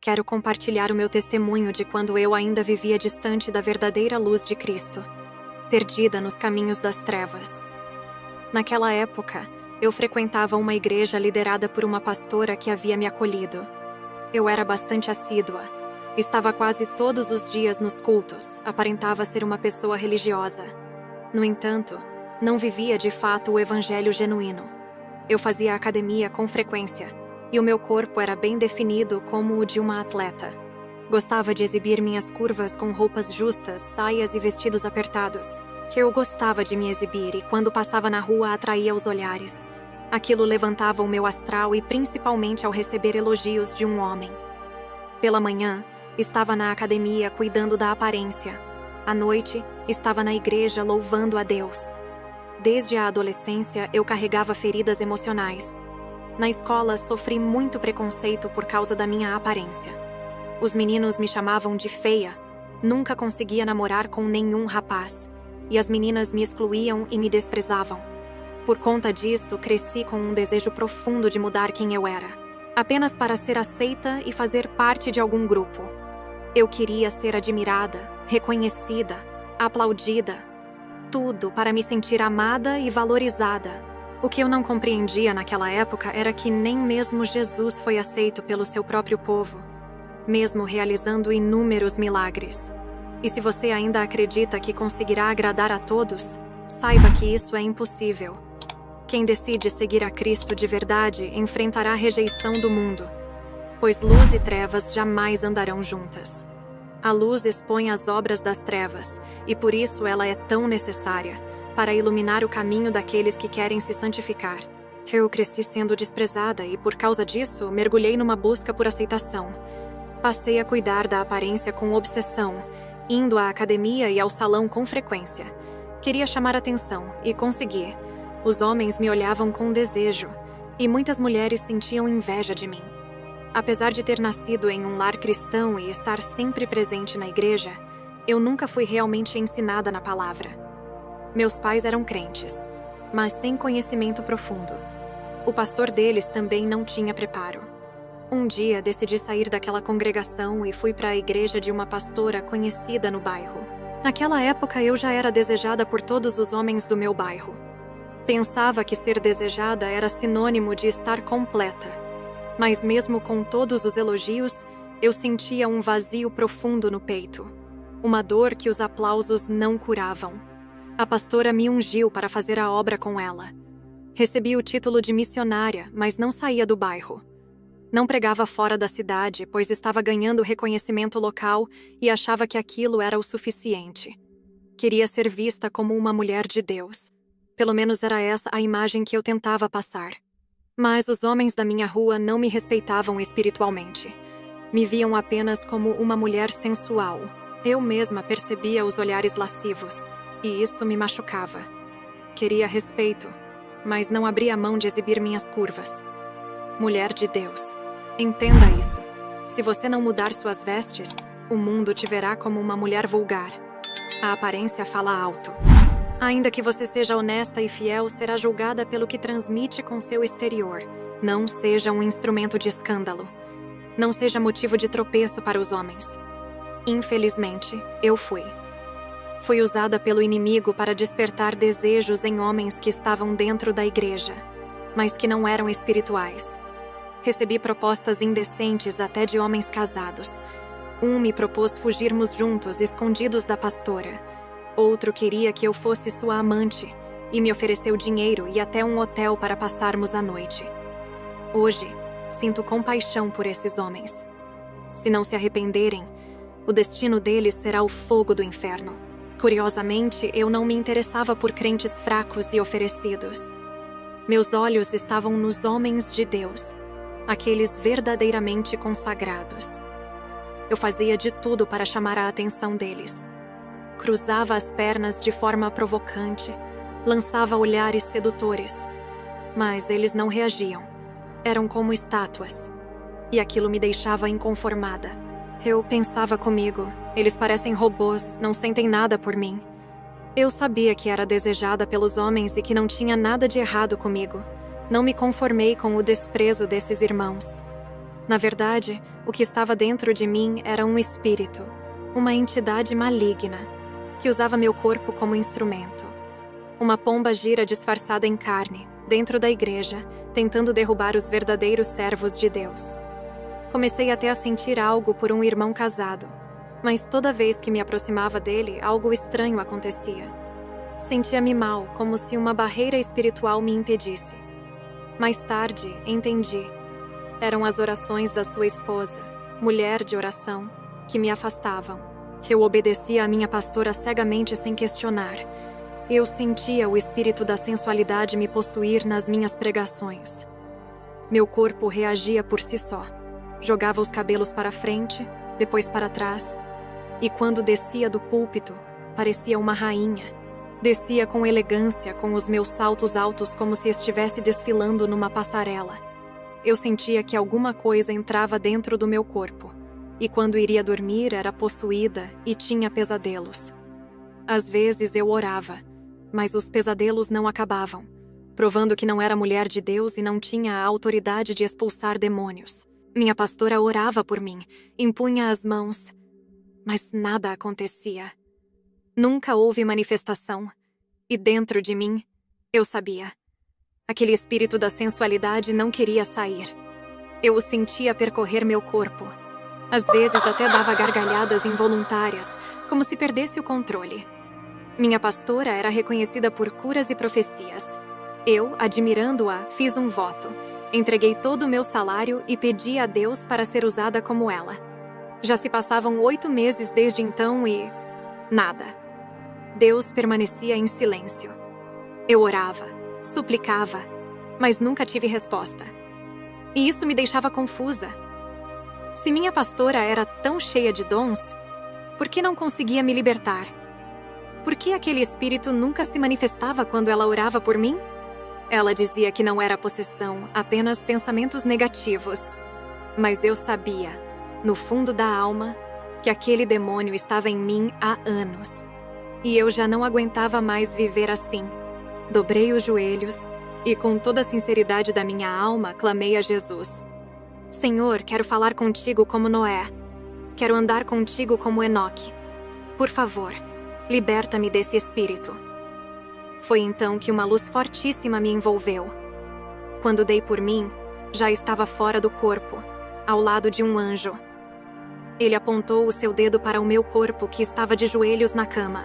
quero compartilhar o meu testemunho de quando eu ainda vivia distante da verdadeira luz de Cristo, perdida nos caminhos das trevas. Naquela época, eu frequentava uma igreja liderada por uma pastora que havia me acolhido. Eu era bastante assídua. Estava quase todos os dias nos cultos, aparentava ser uma pessoa religiosa. No entanto, não vivia de fato o evangelho genuíno. Eu fazia academia com frequência, e o meu corpo era bem definido como o de uma atleta. Gostava de exibir minhas curvas com roupas justas, saias e vestidos apertados. Eu gostava de me exibir e quando passava na rua atraía os olhares. Aquilo levantava o meu astral e principalmente ao receber elogios de um homem. Pela manhã, estava na academia cuidando da aparência. À noite, estava na igreja louvando a Deus. Desde a adolescência, eu carregava feridas emocionais. Na escola, sofri muito preconceito por causa da minha aparência. Os meninos me chamavam de feia. Nunca conseguia namorar com nenhum rapaz. E as meninas me excluíam e me desprezavam. Por conta disso, cresci com um desejo profundo de mudar quem eu era, apenas para ser aceita e fazer parte de algum grupo. Eu queria ser admirada, reconhecida, aplaudida, tudo para me sentir amada e valorizada. O que eu não compreendia naquela época era que nem mesmo Jesus foi aceito pelo seu próprio povo, mesmo realizando inúmeros milagres. E se você ainda acredita que conseguirá agradar a todos, saiba que isso é impossível. Quem decide seguir a Cristo de verdade enfrentará a rejeição do mundo, pois luz e trevas jamais andarão juntas. A luz expõe as obras das trevas, e por isso ela é tão necessária, para iluminar o caminho daqueles que querem se santificar. Eu cresci sendo desprezada e, por causa disso, mergulhei numa busca por aceitação. Passei a cuidar da aparência com obsessão, indo à academia e ao salão com frequência. Queria chamar atenção, e consegui. Os homens me olhavam com desejo, e muitas mulheres sentiam inveja de mim. Apesar de ter nascido em um lar cristão e estar sempre presente na igreja, eu nunca fui realmente ensinada na palavra. Meus pais eram crentes, mas sem conhecimento profundo. O pastor deles também não tinha preparo. Um dia decidi sair daquela congregação e fui para a igreja de uma pastora conhecida no bairro. Naquela época eu já era desejada por todos os homens do meu bairro. Pensava que ser desejada era sinônimo de estar completa. Mas mesmo com todos os elogios, eu sentia um vazio profundo no peito. Uma dor que os aplausos não curavam. A pastora me ungiu para fazer a obra com ela. Recebi o título de missionária, mas não saía do bairro. Não pregava fora da cidade, pois estava ganhando reconhecimento local e achava que aquilo era o suficiente. Queria ser vista como uma mulher de Deus. Pelo menos era essa a imagem que eu tentava passar. Mas os homens da minha rua não me respeitavam espiritualmente. Me viam apenas como uma mulher sensual. Eu mesma percebia os olhares lascivos, e isso me machucava. Queria respeito, mas não abria mão de exibir minhas curvas. Mulher de Deus, entenda isso. Se você não mudar suas vestes, o mundo te verá como uma mulher vulgar. A aparência fala alto. Ainda que você seja honesta e fiel, será julgada pelo que transmite com seu exterior. Não seja um instrumento de escândalo. Não seja motivo de tropeço para os homens. Infelizmente, eu fui. Fui usada pelo inimigo para despertar desejos em homens que estavam dentro da igreja, mas que não eram espirituais. Recebi propostas indecentes até de homens casados. Um me propôs fugirmos juntos, escondidos da pastora. Outro queria que eu fosse sua amante e me ofereceu dinheiro e até um hotel para passarmos a noite. Hoje, sinto compaixão por esses homens. Se não se arrependerem, o destino deles será o fogo do inferno. Curiosamente, eu não me interessava por crentes fracos e oferecidos. Meus olhos estavam nos homens de Deus, aqueles verdadeiramente consagrados. Eu fazia de tudo para chamar a atenção deles. Cruzava as pernas de forma provocante, lançava olhares sedutores. Mas eles não reagiam. Eram como estátuas. E aquilo me deixava inconformada. Eu pensava comigo, eles parecem robôs, não sentem nada por mim. Eu sabia que era desejada pelos homens e que não tinha nada de errado comigo. Não me conformei com o desprezo desses irmãos. Na verdade, o que estava dentro de mim era um espírito, uma entidade maligna, que usava meu corpo como instrumento. Uma pomba gira disfarçada em carne, dentro da igreja, tentando derrubar os verdadeiros servos de Deus. Comecei até a sentir algo por um irmão casado, mas toda vez que me aproximava dele, algo estranho acontecia. Sentia-me mal, como se uma barreira espiritual me impedisse. Mais tarde, entendi. Eram as orações da sua esposa, mulher de oração, que me afastavam. Eu obedecia à minha pastora cegamente sem questionar. Eu sentia o espírito da sensualidade me possuir nas minhas pregações. Meu corpo reagia por si só. Jogava os cabelos para frente, depois para trás. E quando descia do púlpito, parecia uma rainha. Descia com elegância, com os meus saltos altos como se estivesse desfilando numa passarela. Eu sentia que alguma coisa entrava dentro do meu corpo. E quando iria dormir, era possuída e tinha pesadelos. Às vezes eu orava, mas os pesadelos não acabavam, provando que não era mulher de Deus e não tinha a autoridade de expulsar demônios. Minha pastora orava por mim, impunha as mãos, mas nada acontecia. Nunca houve manifestação, e dentro de mim, eu sabia. Aquele espírito da sensualidade não queria sair. Eu o sentia percorrer meu corpo. Às vezes até dava gargalhadas involuntárias, como se perdesse o controle. Minha pastora era reconhecida por curas e profecias. Eu, admirando-a, fiz um voto. Entreguei todo o meu salário e pedi a Deus para ser usada como ela. Já se passavam 8 meses desde então e... nada. Deus permanecia em silêncio. Eu orava, suplicava, mas nunca tive resposta. E isso me deixava confusa. Se minha pastora era tão cheia de dons, por que não conseguia me libertar? Por que aquele espírito nunca se manifestava quando ela orava por mim? Ela dizia que não era possessão, apenas pensamentos negativos. Mas eu sabia, no fundo da alma, que aquele demônio estava em mim há anos. E eu já não aguentava mais viver assim. Dobrei os joelhos e, com toda a sinceridade da minha alma, clamei a Jesus. Senhor, quero falar contigo como Noé. Quero andar contigo como Enoque. Por favor, liberta-me desse espírito. Foi então que uma luz fortíssima me envolveu. Quando dei por mim, já estava fora do corpo, ao lado de um anjo. Ele apontou o seu dedo para o meu corpo, que estava de joelhos na cama.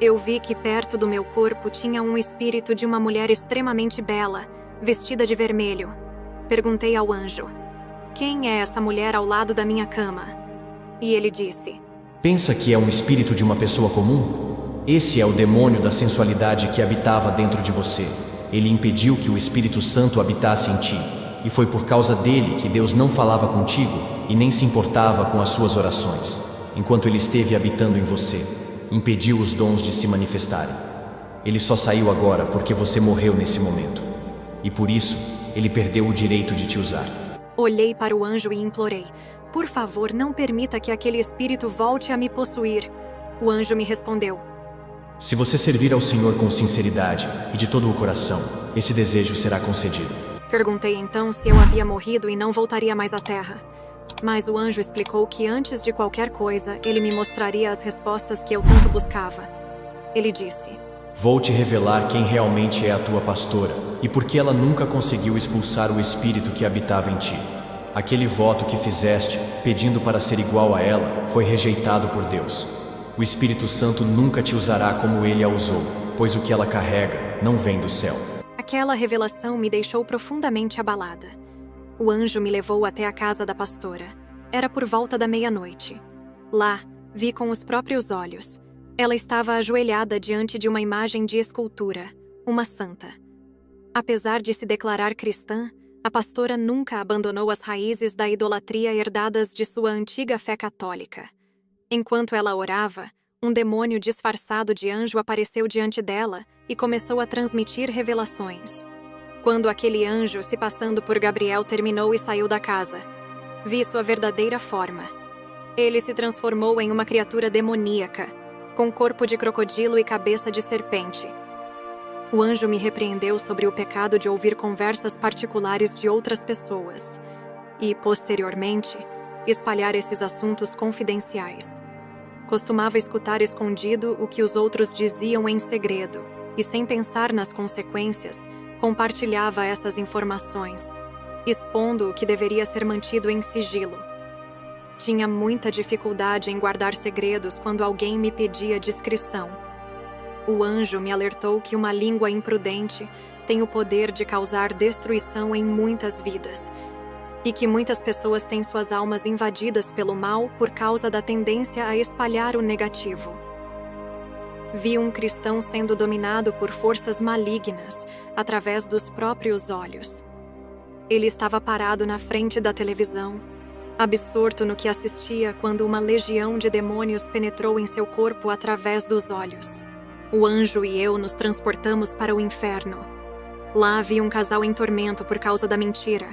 Eu vi que perto do meu corpo tinha um espírito de uma mulher extremamente bela, vestida de vermelho. Perguntei ao anjo: quem é essa mulher ao lado da minha cama? E ele disse: pensa que é um espírito de uma pessoa comum? Esse é o demônio da sensualidade que habitava dentro de você. Ele impediu que o Espírito Santo habitasse em ti. E foi por causa dele que Deus não falava contigo e nem se importava com as suas orações, enquanto ele esteve habitando em você. Impediu os dons de se manifestarem. Ele só saiu agora porque você morreu nesse momento. E por isso, ele perdeu o direito de te usar. Olhei para o anjo e implorei: por favor, não permita que aquele espírito volte a me possuir. O anjo me respondeu: se você servir ao Senhor com sinceridade e de todo o coração, esse desejo será concedido. Perguntei então se eu havia morrido e não voltaria mais à terra. Mas o anjo explicou que antes de qualquer coisa, ele me mostraria as respostas que eu tanto buscava. Ele disse: vou te revelar quem realmente é a tua pastora e por que ela nunca conseguiu expulsar o espírito que habitava em ti. Aquele voto que fizeste, pedindo para ser igual a ela, foi rejeitado por Deus. O Espírito Santo nunca te usará como ele a usou, pois o que ela carrega não vem do céu. Aquela revelação me deixou profundamente abalada. O anjo me levou até a casa da pastora. Era por volta da meia-noite. Lá, vi com os próprios olhos. Ela estava ajoelhada diante de uma imagem de escultura, uma santa. Apesar de se declarar cristã, a pastora nunca abandonou as raízes da idolatria herdadas de sua antiga fé católica. Enquanto ela orava, um demônio disfarçado de anjo apareceu diante dela e começou a transmitir revelações. Quando aquele anjo, se passando por Gabriel, terminou e saiu da casa, vi sua verdadeira forma. Ele se transformou em uma criatura demoníaca, com corpo de crocodilo e cabeça de serpente. O anjo me repreendeu sobre o pecado de ouvir conversas particulares de outras pessoas e, posteriormente, espalhar esses assuntos confidenciais. Costumava escutar escondido o que os outros diziam em segredo e, sem pensar nas consequências, compartilhava essas informações, expondo o que deveria ser mantido em sigilo. Tinha muita dificuldade em guardar segredos quando alguém me pedia discrição. O anjo me alertou que uma língua imprudente tem o poder de causar destruição em muitas vidas e que muitas pessoas têm suas almas invadidas pelo mal por causa da tendência a espalhar o negativo. Vi um cristão sendo dominado por forças malignas através dos próprios olhos. Ele estava parado na frente da televisão, absorto no que assistia quando uma legião de demônios penetrou em seu corpo através dos olhos. O anjo e eu nos transportamos para o inferno. Lá havia um casal em tormento por causa da mentira.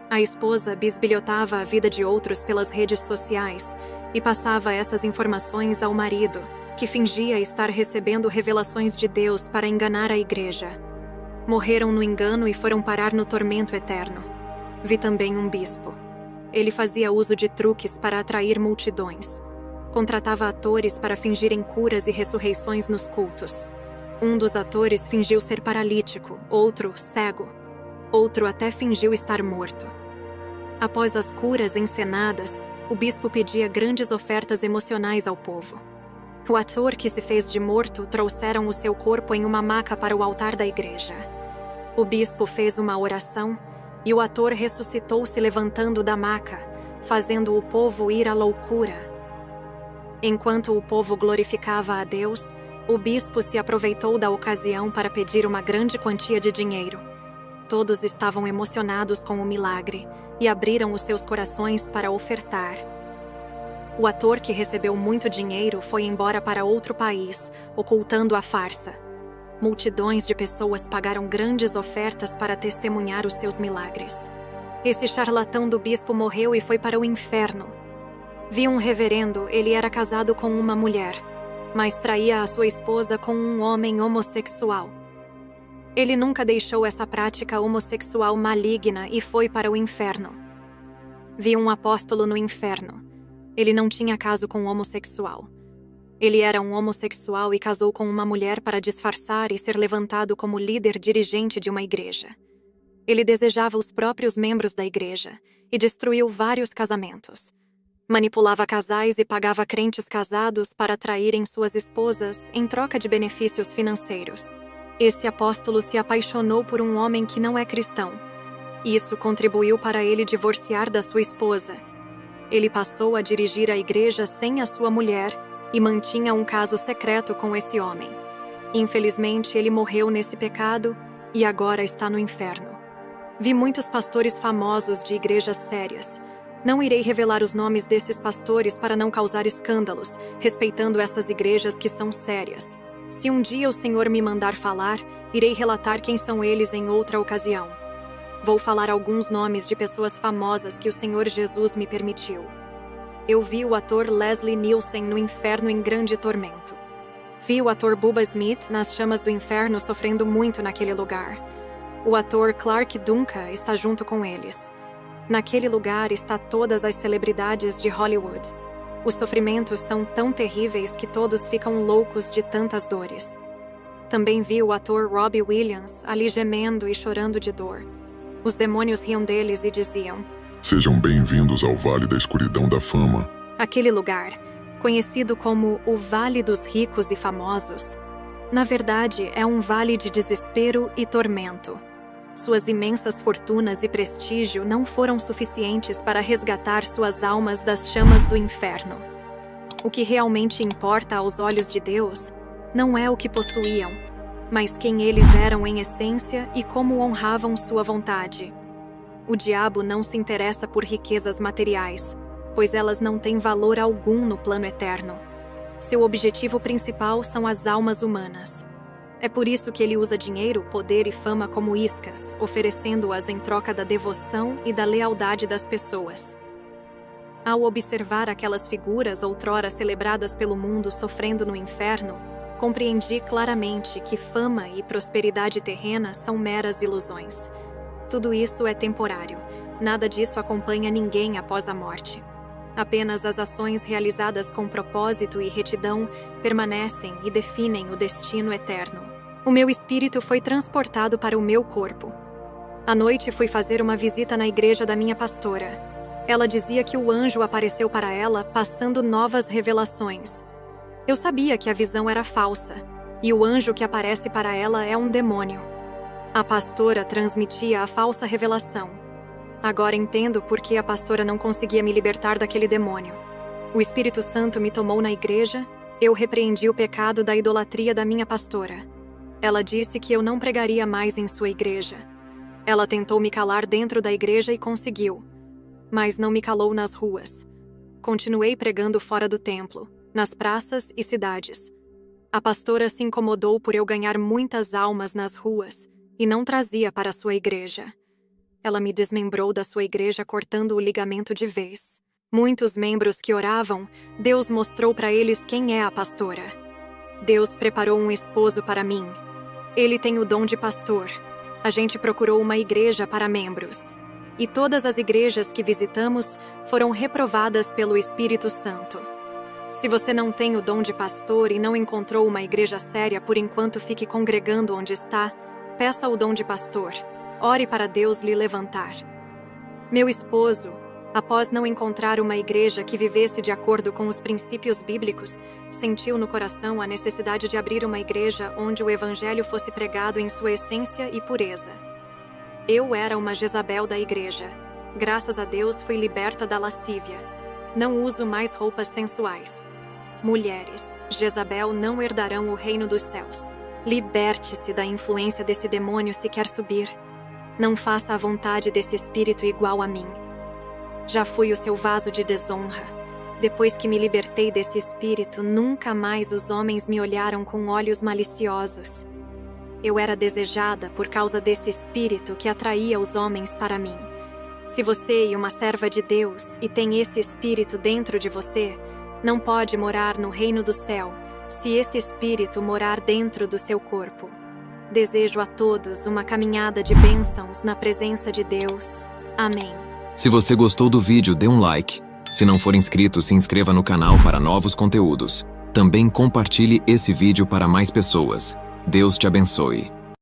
A esposa bisbilhotava a vida de outros pelas redes sociais e passava essas informações ao marido, que fingia estar recebendo revelações de Deus para enganar a igreja. Morreram no engano e foram parar no tormento eterno. Vi também um bispo. Ele fazia uso de truques para atrair multidões. Contratava atores para fingirem curas e ressurreições nos cultos. Um dos atores fingiu ser paralítico, outro cego. Outro até fingiu estar morto. Após as curas encenadas, o bispo pedia grandes ofertas emocionais ao povo. O ator que se fez de morto trouxeram o seu corpo em uma maca para o altar da igreja. O bispo fez uma oração e o ator ressuscitou se levantando da maca, fazendo o povo ir à loucura. Enquanto o povo glorificava a Deus, o bispo se aproveitou da ocasião para pedir uma grande quantia de dinheiro. Todos estavam emocionados com o milagre e abriram os seus corações para ofertar. O ator que recebeu muito dinheiro foi embora para outro país, ocultando a farsa. Multidões de pessoas pagaram grandes ofertas para testemunhar os seus milagres. Esse charlatão do bispo morreu e foi para o inferno. Vi um reverendo, ele era casado com uma mulher, mas traía a sua esposa com um homem homossexual. Ele nunca deixou essa prática homossexual maligna e foi para o inferno. Vi um apóstolo no inferno. Ele não tinha caso com um homossexual. Ele era um homossexual e casou com uma mulher para disfarçar e ser levantado como líder dirigente de uma igreja. Ele desejava os próprios membros da igreja e destruiu vários casamentos. Manipulava casais e pagava crentes casados para atraírem suas esposas em troca de benefícios financeiros. Esse apóstolo se apaixonou por um homem que não é cristão. Isso contribuiu para ele divorciar da sua esposa. Ele passou a dirigir a igreja sem a sua mulher e mantinha um caso secreto com esse homem. Infelizmente, ele morreu nesse pecado e agora está no inferno. Vi muitos pastores famosos de igrejas sérias. Não irei revelar os nomes desses pastores para não causar escândalos, respeitando essas igrejas que são sérias. Se um dia o Senhor me mandar falar, irei relatar quem são eles em outra ocasião. Vou falar alguns nomes de pessoas famosas que o Senhor Jesus me permitiu. Eu vi o ator Leslie Nielsen no inferno em grande tormento. Vi o ator Bubba Smith nas chamas do inferno sofrendo muito naquele lugar. O ator Clark Duncan está junto com eles. Naquele lugar está todas as celebridades de Hollywood. Os sofrimentos são tão terríveis que todos ficam loucos de tantas dores. Também vi o ator Robbie Williams ali gemendo e chorando de dor. Os demônios riam deles e diziam: Sejam bem-vindos ao Vale da Escuridão da Fama. Aquele lugar, conhecido como o Vale dos Ricos e Famosos, na verdade é um vale de desespero e tormento. Suas imensas fortunas e prestígio não foram suficientes para resgatar suas almas das chamas do inferno. O que realmente importa aos olhos de Deus não é o que possuíam, mas quem eles eram em essência e como honravam sua vontade. O diabo não se interessa por riquezas materiais, pois elas não têm valor algum no plano eterno. Seu objetivo principal são as almas humanas. É por isso que ele usa dinheiro, poder e fama como iscas, oferecendo-as em troca da devoção e da lealdade das pessoas. Ao observar aquelas figuras outrora celebradas pelo mundo sofrendo no inferno, compreendi claramente que fama e prosperidade terrena são meras ilusões. Tudo isso é temporário. Nada disso acompanha ninguém após a morte. Apenas as ações realizadas com propósito e retidão permanecem e definem o destino eterno. O meu espírito foi transportado para o meu corpo. À noite fui fazer uma visita na igreja da minha pastora. Ela dizia que o anjo apareceu para ela passando novas revelações. Eu sabia que a visão era falsa, e o anjo que aparece para ela é um demônio. A pastora transmitia a falsa revelação. Agora entendo por que a pastora não conseguia me libertar daquele demônio. O Espírito Santo me tomou na igreja, eu repreendi o pecado da idolatria da minha pastora. Ela disse que eu não pregaria mais em sua igreja. Ela tentou me calar dentro da igreja e conseguiu, mas não me calou nas ruas. Continuei pregando fora do templo, nas praças e cidades. A pastora se incomodou por eu ganhar muitas almas nas ruas e não trazia para sua igreja. Ela me desmembrou da sua igreja cortando o ligamento de vez. Muitos membros que oravam, Deus mostrou para eles quem é a pastora. Deus preparou um esposo para mim. Ele tem o dom de pastor. A gente procurou uma igreja para membros. E todas as igrejas que visitamos foram reprovadas pelo Espírito Santo. Se você não tem o dom de pastor e não encontrou uma igreja séria por enquanto fique congregando onde está, peça o dom de pastor. Ore para Deus lhe levantar. Meu esposo, após não encontrar uma igreja que vivesse de acordo com os princípios bíblicos, sentiu no coração a necessidade de abrir uma igreja onde o evangelho fosse pregado em sua essência e pureza. Eu era uma Jezabel da igreja. Graças a Deus fui liberta da lascívia. Não uso mais roupas sensuais. Mulheres, Jezabel não herdarão o reino dos céus. Liberte-se da influência desse demônio se quer subir. Não faça a vontade desse espírito igual a mim. Já fui o seu vaso de desonra. Depois que me libertei desse espírito, nunca mais os homens me olharam com olhos maliciosos. Eu era desejada por causa desse espírito que atraía os homens para mim. Se você é uma serva de Deus e tem esse espírito dentro de você, não pode morar no reino do céu se esse espírito morar dentro do seu corpo. Desejo a todos uma caminhada de bênçãos na presença de Deus. Amém. Se você gostou do vídeo, dê um like. Se não for inscrito, se inscreva no canal para novos conteúdos. Também compartilhe esse vídeo para mais pessoas. Deus te abençoe.